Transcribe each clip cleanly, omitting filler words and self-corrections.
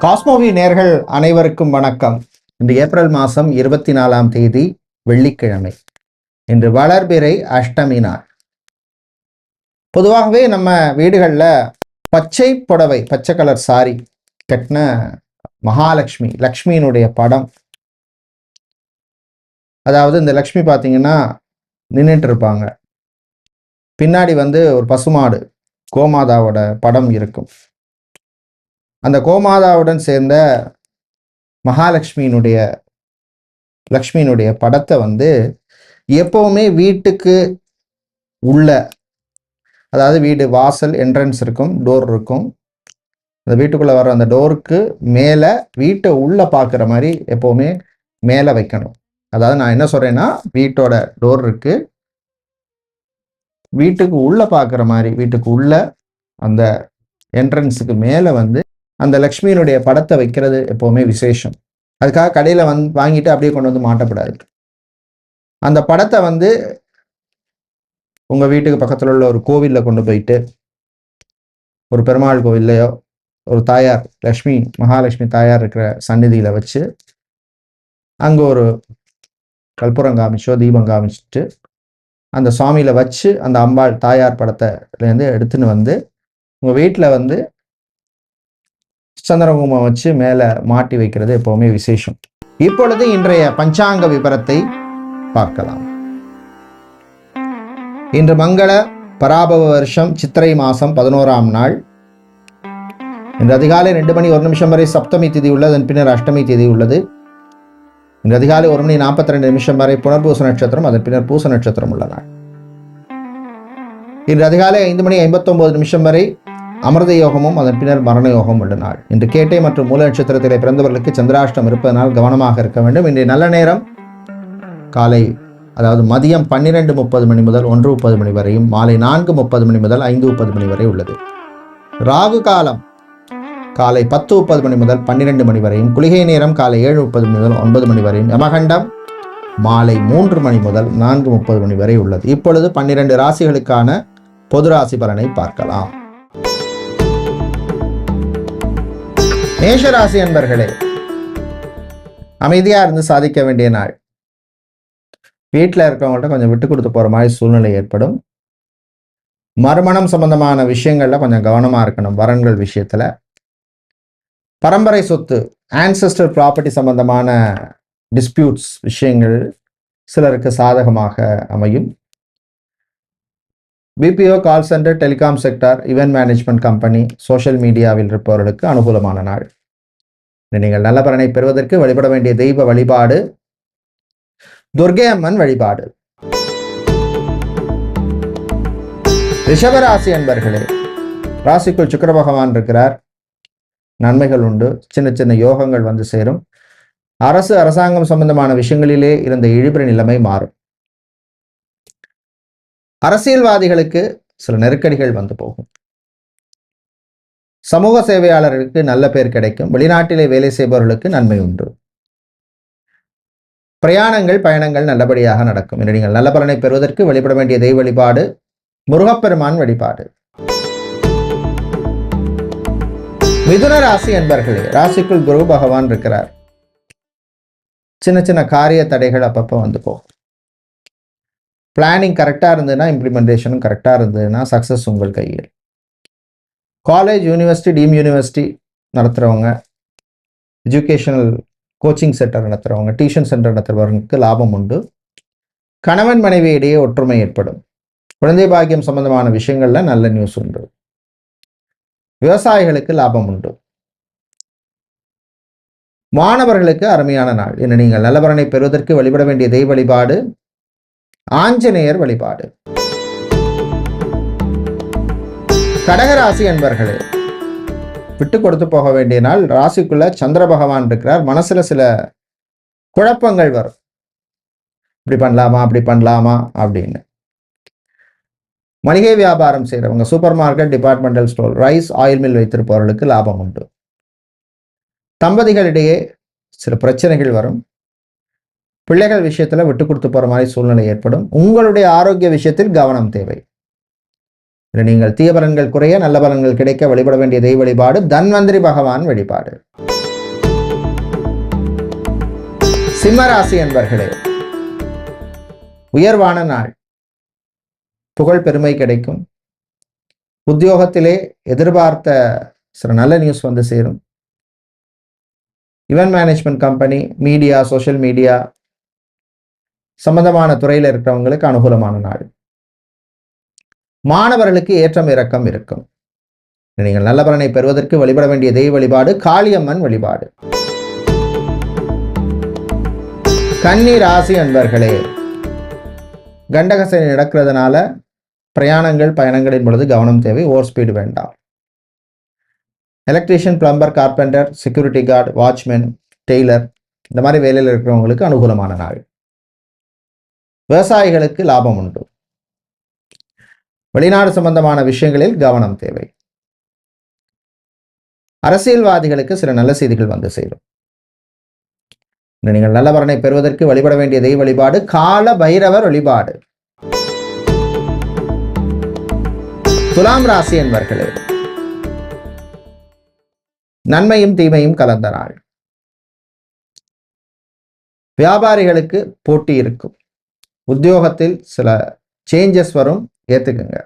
காஸ்மோவி நேர்கள் அனைவருக்கும் வணக்கம். இன்று ஏப்ரல் மாதம் 24ஆம் தேதி வெள்ளிக்கிழமை. இன்று வளர்பிறை அஷ்டமி நாள். பொதுவாகவே நம்ம வீடுகளில் பச்சை புடவை, பச்சை கலர் சாரி கட்டின மகாலட்சுமி, லக்ஷ்மியினுடைய படம், அதாவது இந்த லக்ஷ்மி பார்த்தீங்கன்னா நின்றுட்டு இருப்பாங்க. பின்னாடி ஒரு பசுமாடு கோமாதாவோட படம் இருக்கும். அந்த கோமாதாவுடன் சேர்ந்த லக்ஷ்மியினுடைய படத்தை எப்பவுமே வீட்டுக்கு உள்ள, அதாவது வீடு வாசல் என்ட்ரன்ஸ் இருக்கும், டோர் இருக்கும். அந்த வீட்டுக்குள்ள வர அந்த டோருக்கு மேல வீட்டை உள்ள பார்க்குற மாதிரி எப்பவுமே மேலே வைக்கணும். அதாவது நான் என்ன சொல்றேன்னா, வீட்டோட டோர் இருக்கு, வீட்டுக்கு உள்ள பார்க்குற மாதிரி வீட்டுக்கு உள்ள அந்த என்ட்ரன்ஸுக்கு மேலே அந்த லக்ஷ்மியினுடைய படத்தை வைக்கிறது எப்போவுமே விசேஷம். அதுக்காக கடையில் வாங்கிட்டு அப்படியே கொண்டு மாட்டப்படாது. அந்த படத்தை உங்கள் வீட்டுக்கு பக்கத்தில் உள்ள ஒரு கோவிலில் கொண்டு போயிட்டு, ஒரு பெருமாள் கோவில்லையோ ஒரு தாயார் மகாலட்சுமி தாயார் இருக்கிற சந்நிதியில் வச்சு அங்கே ஒரு கற்பூரம் காமிச்சோ தீபம் காமிச்சிட்டு அந்த சுவாமியில் வச்சு அந்த அம்பாள் தாயார் படத்தைலேருந்து எடுத்துன்னு உங்கள் வீட்டில் சந்திரகுமம் வச்சு மேலே மாட்டி வைக்கிறது எப்பவுமே விசேஷம். இப்பொழுது இன்றைய பஞ்சாங்க விபரத்தை பார்க்கலாம். இன்று மங்கள பராபவ வருஷம் சித்திரை மாதம் 11ஆம் நாள். இன்று அதிகாலை 2 மணி 1 நிமிஷம் வரை சப்தமி திதி உள்ளது. அதன் பின்னர் அஷ்டமி திதி உள்ளது. இன்று அதிகாலை 1 மணி 42 நிமிஷம் வரை புனர்பூச நட்சத்திரம், அதன் பின்னர் பூச நட்சத்திரம் உள்ள நாள். இன்று அதிகாலை 5 மணி 59 நிமிஷம் வரை அமிர்த யோகமும், அதன் பின்னர் மரண யோகம் உள்ள நாள். இன்று கேட்டை மற்றும் மூல நட்சத்திரத்திலே பிறந்தவர்களுக்கு சந்திராஷ்டம் இருப்பதனால் கவனமாக இருக்க வேண்டும். இன்றைய நல்ல நேரம் மதியம் 12:30 மணி முதல் 1:30 மணி வரையும், மாலை 4:30 மணி முதல் 5:30 மணி வரை உள்ளது. ராகு காலம் காலை 10:30 மணி முதல் 12 மணி வரையும், குளிகை நேரம் காலை 7:30 மணி முதல் 9 மணி வரையும், யமகண்டம் மாலை 3 மணி முதல் 4:30 மணி வரை உள்ளது. இப்பொழுது 12 ராசிகளுக்கான பொது ராசி பலனை பார்க்கலாம். மேஷராசி அன்பர்களே, அமைதியா இருந்து சாதிக்க வேண்டிய நாள். வீட்டில் இருக்கிறவங்கள்ட்ட கொஞ்சம் விட்டு கொடுத்து போற மாதிரி சூழ்நிலை ஏற்படும். மறுமணம் சம்பந்தமான விஷயங்கள்ல கொஞ்சம் கவனமா இருக்கணும். வரன்கள் விஷயத்துல, பரம்பரை சொத்து, ஆன்செஸ்டர் ப்ராப்பர்ட்டி சம்பந்தமான டிஸ்பியூட்ஸ் விஷயங்கள் சிலருக்கு சாதகமாக அமையும். BPO, call centre, telecom sector, event management company, social மீடியாவில் இருப்பவர்களுக்கு அனுகூலமான நாள். நீங்கள் நல்ல பலனை பெறுவதற்கு வழிபட வேண்டிய தெய்வ வழிபாடு துர்க்கை அம்மன் வழிபாடு. ரிஷபராசி அன்பர்களே, ராசிக்குள் சுக்கிர பகவான் இருக்கிறார். நன்மைகள் உண்டு. சின்ன சின்ன யோகங்கள் சேரும். அரசாங்கம் சம்பந்தமான விஷயங்களிலே இருந்த இழுபறி நிலைமை மாறும். அரசியல்வாதிகளுக்கு சில நெருக்கடிகள் போகும். சமூக சேவையாளர்களுக்கு நல்ல பேர் கிடைக்கும். வெளிநாட்டிலே வேலை செய்பவர்களுக்கு நன்மை உண்டு. பயணங்கள் நல்லபடியாக நடக்கும். என்று நீங்கள் நல்ல பலனை பெறுவதற்கு வழிபட வேண்டிய தெய்வ வழிபாடு முருகப்பெருமான் வழிபாடு. மிதுன ராசி அன்பர்களே, ராசிக்குள் குரு பகவான் இருக்கிறார். சின்ன சின்ன காரிய தடைகள் அப்பப்போ போகும். பிளானிங் கரெக்டாக இருந்ததுன்னா, இம்ப்ளிமெண்டேஷனும் கரெக்டாக இருந்ததுன்னா சக்ஸஸ் உங்கள் கையில். காலேஜ், யூனிவர்சிட்டி, டீம் யூனிவர்சிட்டி நடத்துகிறவங்க, எஜுகேஷனல் கோச்சிங் சென்டர் நடத்துகிறவங்க, டியூஷன் சென்டர் நடத்துகிறவங்களுக்கு லாபம் உண்டு. கணவன் மனைவி இடையே ஒற்றுமை ஏற்படும். குழந்தை பாக்கியம் சம்பந்தமான விஷயங்கள்ல நல்ல நியூஸ் உண்டு. விவசாயிகளுக்கு லாபம் உண்டு. மாணவர்களுக்கு அருமையான நாள். இன்று நீங்கள் நல்ல பலனை பெறுவதற்கு வழிபட வேண்டிய தெய்வ வழிபாடு ஆஞ்சநேயர் வழிபாடு. கடகராசி அன்பர்களே, விட்டு கொடுத்து போக வேண்டிய நாள். ராசிக்குள்ள சந்திர பகவான் இருக்கிறார். மனசுல சில குழப்பங்கள் வரும். இப்படி பண்ணலாமா, அப்படி பண்ணலாமா அப்படின்னு. மளிகை வியாபாரம் செய்யறவங்க, supermarket, departmental store, rice, oil mill வைத்திருப்பவர்களுக்கு லாபம் உண்டு. தம்பதிகளிடையே சில பிரச்சனைகள் வரும். பிள்ளைகள் விஷயத்துல விட்டு கொடுத்து போற மாதிரி சூழ்நிலை ஏற்படும். உங்களுடைய ஆரோக்கிய விஷயத்தில் கவனம் தேவை. நீங்கள் தீய பலன்கள் குறைய நல்ல பலன்கள் கிடைக்க வழிபட வேண்டிய தெய்வ வழிபாடு தன்வந்திரி பகவான் வழிபாடு. சிம்மராசி என்பர்களே, உயர்வான நாள், புகழ் பெருமை கிடைக்கும். உத்தியோகத்திலே எதிர்பார்த்த சில நல்ல நியூஸ் வந்து சேரும். Event management company, media, social media சம்பந்தமான துறையில் இருக்கிறவங்களுக்கு அனுகூலமான நாள். மாணவர்களுக்கு ஏற்றம் இறக்கம் இருக்கும். நீங்கள் நல்ல பலனை பெறுவதற்கு வழிபட வேண்டிய தெய்வ வழிபாடு காளியம்மன் வழிபாடு. கன்னி ராசி அன்பர்களே, கண்டகசனி நடக்கிறதுனால பிரயாணங்கள் பயணங்களின் பொழுது கவனம் தேவை. ஓவர் ஸ்பீடு வேண்டாம். Electrician, plumber, carpenter, security guard, watchman, tailor இந்த மாதிரி வேலையில் இருக்கிறவங்களுக்கு அனுகூலமான நாள். விவசாயிகளுக்கு லாபம் உண்டு. வெளிநாடு சம்பந்தமான விஷயங்களில் கவனம் தேவை. அரசியல்வாதிகளுக்கு சில நல்ல செய்திகள் வந்து சேரும். நீங்கள் நல்ல பலனை பெறுவதற்கு வழிபட வேண்டிய தெய்வ வழிபாடு கால பைரவர் வழிபாடு. துலாம் ராசி என்பர்களே, நன்மையும் தீமையும் கலந்த நாள். வியாபாரிகளுக்கு போட்டி இருக்கும். உத்தியோகத்தில் சில சேஞ்சஸ் வரும், ஏத்துக்குங்க.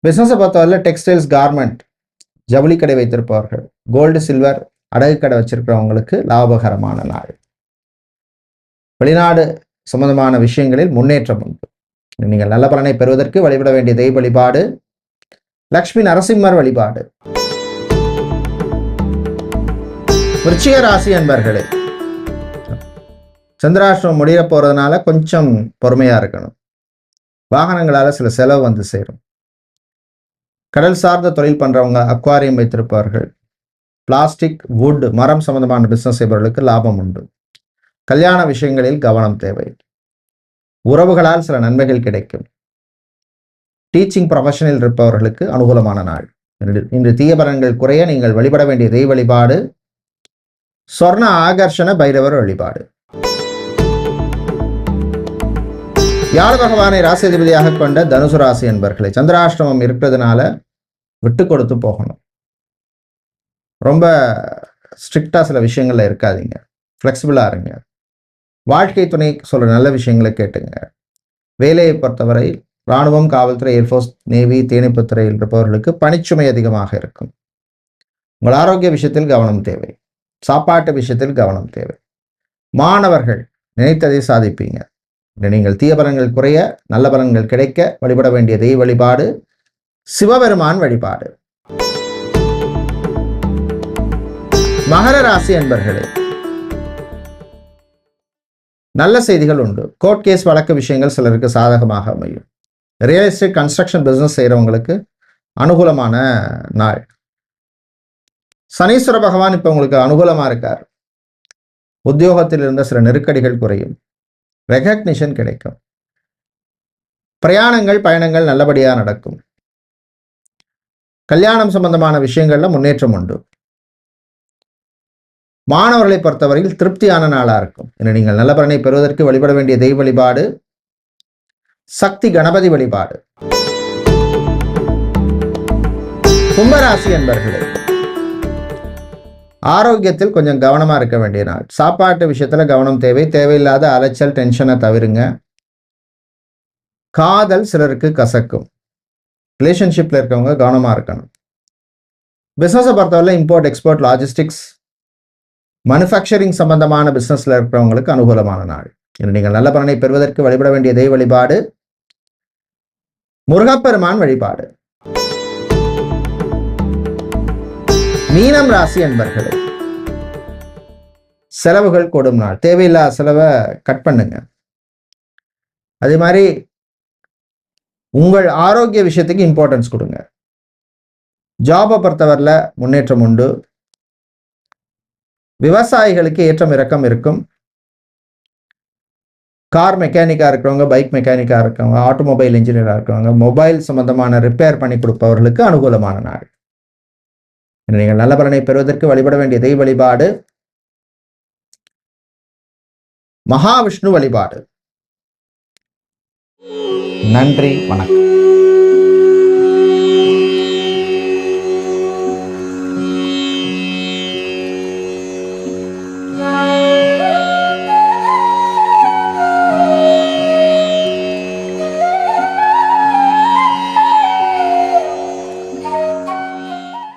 பிசினஸை பொறுத்தவரை டெக்ஸ்டைல்ஸ், கார்மெண்ட், ஜவுளி கடை வைத்திருப்பவர்கள், கோல்டு சில்வர் அடகு கடை வச்சிருக்கிறவங்களுக்கு லாபகரமான நாள். வெளிநாடு சம்பந்தமான விஷயங்களில் முன்னேற்றம் உண்டு. நீங்கள் நல்ல பலனை பெறுவதற்கு வழிபட வேண்டிய தெய்வ வழிபாடு லக்ஷ்மி நரசிம்மர் வழிபாடு. விருச்சிக ராசி அன்பர்களே, சந்திராஷ்டிரம் முடிய போறதுனால கொஞ்சம் பொறுமையா இருக்கணும். வாகனங்களால சில செலவு வந்து சேரும். கடல் சார்ந்த தொழில் பண்றவங்க, அக்வாரியம் வைத்திருப்பவர்கள், பிளாஸ்டிக், வுட், மரம் சம்பந்தமான பிசினஸ் செய்பவர்களுக்கு லாபம் உண்டு. கல்யாண விஷயங்களில் கவனம் தேவை. உறவுகளால் சில நன்மைகள் கிடைக்கும். டீச்சிங் ப்ரொஃபஷனில் இருப்பவர்களுக்கு அனுகூலமான நாள். இன்று தீய பலன்கள் குறைய நீங்கள் வழிபட வேண்டிய தெய்வ வழிபாடு சொர்ண ஆகர்ஷண பைரவர் வழிபாடு. வியாழ பகவானை ராசிதிபதியாக கொண்ட தனுசு ராசி என்பர்களை, சந்திராஷ்டிரமம் இருக்கிறதுனால விட்டு கொடுத்து போகணும். ரொம்ப ஸ்ட்ரிக்டா சில விஷயங்கள்ல இருக்காதீங்க. ஃப்ளெக்சிபிளா இருங்க. வாழ்க்கை துணை சொல்ற நல்ல விஷயங்களை கேட்டுங்க. வேலையை பொறுத்தவரை இராணுவம், காவல்துறை, ஏர்ஃபோர்ஸ், நேவி, தீயணைப்புத் துறையில் இருப்பவர்களுக்கு பணிச்சுமை அதிகமாக இருக்கும். உங்கள் ஆரோக்கிய விஷயத்தில் கவனம் தேவை. சாப்பாட்டு விஷயத்தில் கவனம் தேவை. மாணவர்கள் நினைத்ததை சாதிப்பீங்க. நீங்கள் தீய பலன்கள் குறைய நல்ல பலன்கள் கிடைக்க வழிபட வேண்டிய தெய்வ வழிபாடு சிவபெருமான் வழிபாடு. மகர ராசி என்பர்களே, நல்ல செய்திகள் உண்டு. கோர்ட் கேஸ் வழக்கு விஷயங்கள் சிலருக்கு சாதகமாக அமையும். ரியல் எஸ்டேட், கன்ஸ்ட்ரக்ஷன் பிசினஸ் செய்யறவங்களுக்கு அனுகூலமான நாள். சனீஸ்வர பகவான் இப்ப உங்களுக்கு அனுகூலமா இருக்கார். உத்தியோகத்தில் இருந்த சில நெருக்கடிகள் குறையும். ரெகக்னிஷன் கிடைக்கும். பிரயாணங்கள், பயணங்கள் நல்லபடியா நடக்கும். கல்யாணம் சம்பந்தமான விஷயங்கள்ல முன்னேற்றம் உண்டு. மாணவர்களை பொறுத்தவரையில் திருப்தியான நாளா இருக்கும். நீங்கள் நல்ல பலனை பெறுவதற்கு வழிபட வேண்டிய தெய்வ வழிபாடு சக்தி கணபதி வழிபாடு. கும்பராசி என்பர்களே, ஆரோக்கியத்தில் கொஞ்சம் கவனமா இருக்க வேண்டிய நாள். சாப்பாட்டு விஷயத்துல கவனம் தேவை. தேவையில்லாத அலைச்சல், டென்ஷனை தவிருங்க. காதல் சிலருக்கு கசக்கும். ரிலேஷன்ஷிப்ல இருக்கவங்க கவனமா இருக்கணும். பிசினஸை பொறுத்தவரை இம்போர்ட், எக்ஸ்போர்ட், லாஜிஸ்டிக்ஸ், மேனுஃபேக்சரிங் சம்பந்தமான பிசினஸ்ல இருக்கிறவங்களுக்கு அனுகூலமான நாள். நீங்கள் நல்ல பலனை பெறுவதற்கு வழிபட வேண்டிய தெய்வ வழிபாடு முருகப்பெருமான் வழிபாடு. மீனம் ராசி என்பர்களே, செலவுகள் கூடும் நாள். தேவையில்லாத செலவை கட் பண்ணுங்க. அதே மாதிரி உங்கள் ஆரோக்கிய விஷயத்துக்கு இம்பார்ட்டன்ஸ் கொடுங்க. ஜாபை பொறுத்தவரையில் முன்னேற்றம் உண்டு. விவசாயிகளுக்கு ஏற்றம் இறக்கம் இருக்கும். கார் மெக்கானிக்காக இருக்கிறவங்க, பைக் மெக்கானிக்காக இருக்கிறவங்க, ஆட்டோமொபைல் இன்ஜினியராக இருக்கிறவங்க, மொபைல் சம்பந்தமான ரிப்பேர் பண்ணி கொடுப்பவர்களுக்கு அனுகூலமான நாள். நீங்கள் நல்ல பலனை பெறுவதற்கு வழிபட வேண்டிய தெய்வ வழிபாடு மகாவிஷ்ணு வழிபாடு. நன்றி, வணக்கம்.